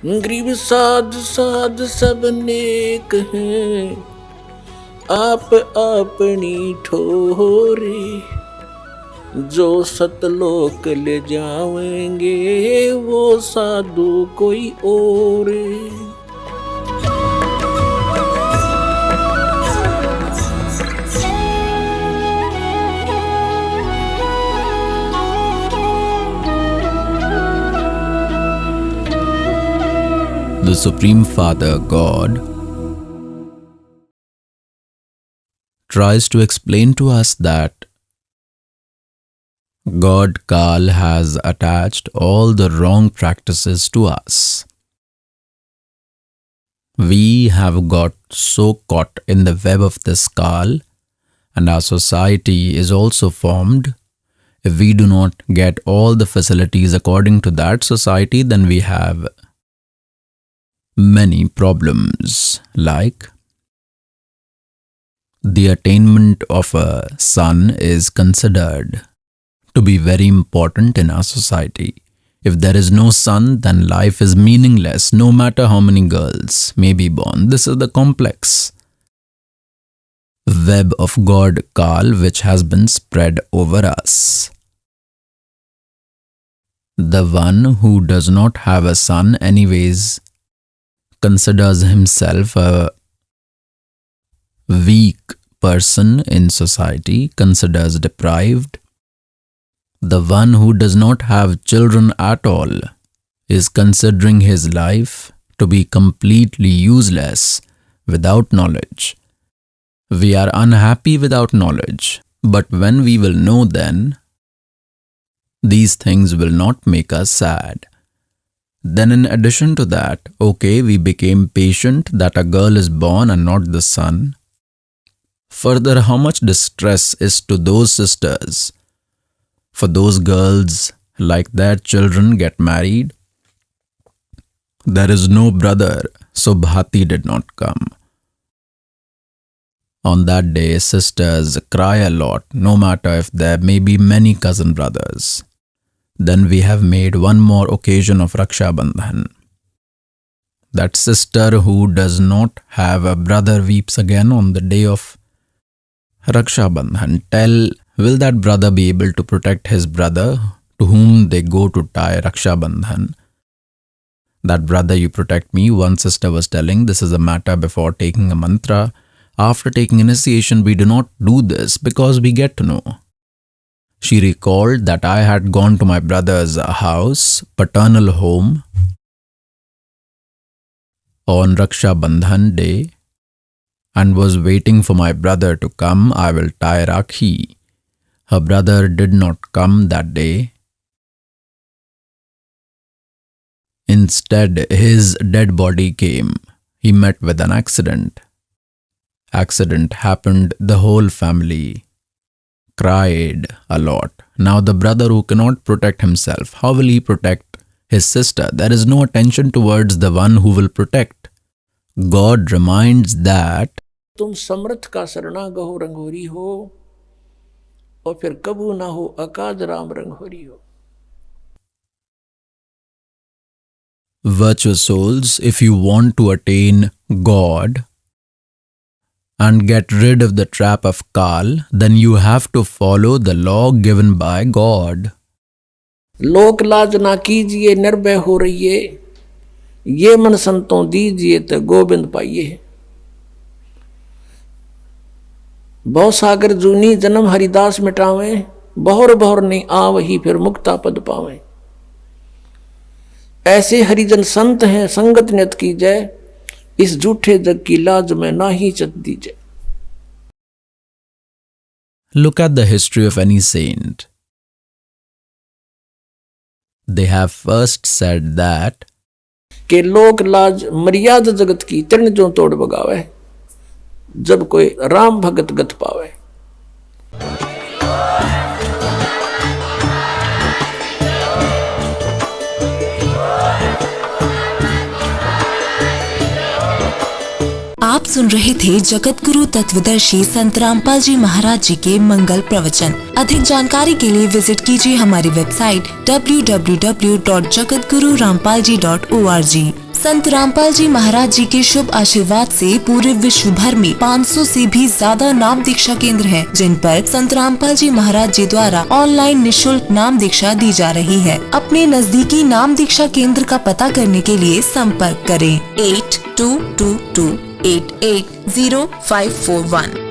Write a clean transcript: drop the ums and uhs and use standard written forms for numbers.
गरीब साध साध सब नेक हैं, आप अपनी ठोरे। जो सतलोक ले जाएंगे वो साधु कोई और। The Supreme Father, God, tries to explain to us that God Kal has attached all the wrong practices to us. We have got so caught in the web of this Kal, and our society is also formed. If we do not get all the facilities according to that society, then we have many problems, like the attainment of a son is considered to be very important in our society. If there is no son, then life is meaningless, no matter how many girls may be born. This is the complex web of God Kal which has been spread over us. The one who does not have a son anyways considers himself a weak person in society, considers deprived. The one who does not have children at all is considering his life to be completely useless without knowledge. We are unhappy without knowledge, but when we will know, then these things will not make us sad. Then in addition to that, okay, we became patient that a girl is born and not the son. Further, how much distress is to those sisters for those girls, like their children get married. There is no brother, so Bhati did not come. On that day, sisters cry a lot, no matter if there may be many cousin brothers. Then we have made one more occasion of Raksha Bandhan. That sister who does not have a brother weeps again on the day of Raksha Bandhan. Tell, will that brother be able to protect his brother to whom they go to tie Raksha Bandhan? That brother, you protect me. One sister was telling, this is a matter before taking a mantra. After taking initiation, we do not do this because we get to know. She recalled that I had gone to my brother's house, paternal home, on Raksha Bandhan day and was waiting for my brother to come. I will tie Rakhi. Her brother did not come that day. Instead, his dead body came. He met with an accident. Accident happened, the whole family cried a lot. Now the brother who cannot protect himself, how will he protect his sister? There is no attention towards the one who will protect. God reminds that तुम समर्थ का शरणागहो रंगोरी हो और फिर कबू ना हो अकाज राम रंगोरी हो. Virtuous souls, if you want to attain God and get rid of the trap of Kal, then you have to follow the law given by God. लोक लाज ना कीजिए निर्भय हो रहिए, ये मन संतों दीजिए तो गोविंद पाइए. बहु सागर जूनी जन्म हरिदास मिटावे, बहुर बहुर नहीं आवही फिर मुक्ता पद पावे. ऐसे हरिजन संत हैं संगत नियत की जय, इस झूठे जग की लाज में ना ही चत दीजिए. Look at the history of any saint. They have first said that कि लोक लाज मर्यादा जगत की तृण जो तोड़ बगावे, जब कोई राम भगत गत पावे. आप सुन रहे थे जगत गुरु तत्वदर्शी संत रामपाल जी महाराज जी के मंगल प्रवचन. अधिक जानकारी के लिए विजिट कीजिए हमारी वेबसाइट www.jagatgururampalji.org. संत रामपाल जी महाराज जी के शुभ आशीर्वाद से पूरे विश्व भर में 500 से भी ज्यादा नाम दीक्षा केंद्र हैं, जिन पर संत रामपाल जी महाराज जी द्वारा ऑनलाइन निशुल्क नाम दीक्षा दी जा रही है। अपने नजदीकी नाम दीक्षा केंद्र का पता करने के लिए संपर्क करें 8222880541।